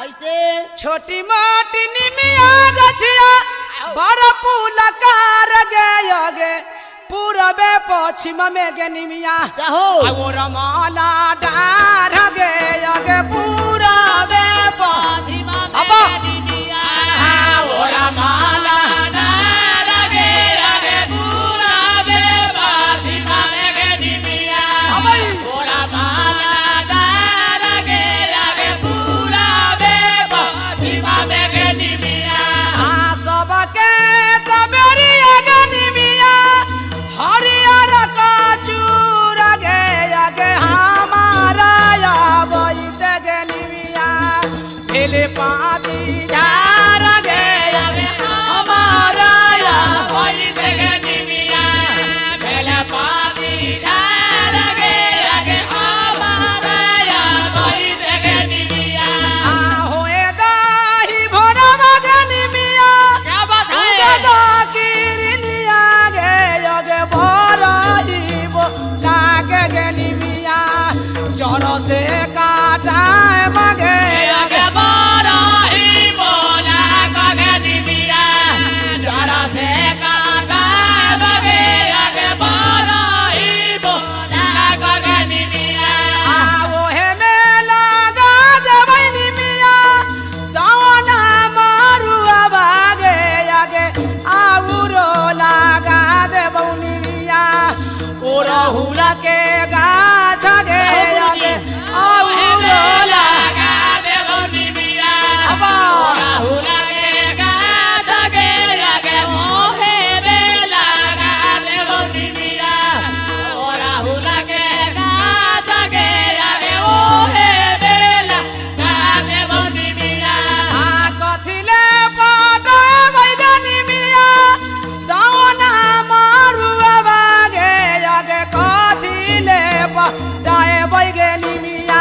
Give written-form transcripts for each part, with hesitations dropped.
कैसे छोटी मोटी निमिया गछिया बड़ पुलकार गे गे पूरबे पश्चिम में गे निमिया हो रमाला डार गे गे पूरबे पश्चिम रमाला पाती जा गे हमारा या पाती जा गे हमारा या होए दाही भोरा मगनी मिया क्या बात है किरनिया गे भोरा ही वो लागे गे निमिया चोरो से काटा मगे हुला के गाछ गे आगे औरो लगा दे बौनी मिया हुला के गाछ गे आगे मोहे बे लगा दे बौनी मिया हुला के गाछ गे आगे मोहे बे लगा दे बौनी मिया कथिले पागो बैगनी मिया दावना मारुआ बागे आगे जाए बैगे निमिया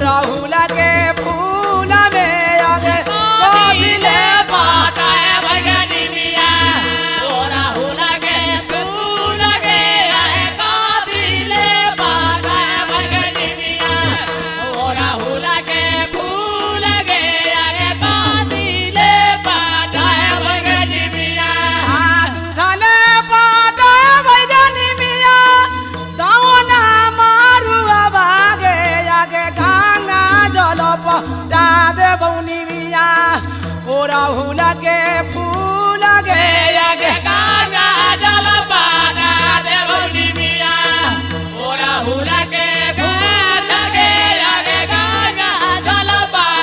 राहुला के फूल में आगे कथिले पाटाए बैगे निमिया राहुला के फूल के आए कथिले पाटाए बैगे निमिया राहुला के फूल के आगे कथिले पाटाए बैगे निमिया दूधले पाटाए बैगे निमिया दावना राहुल के फूल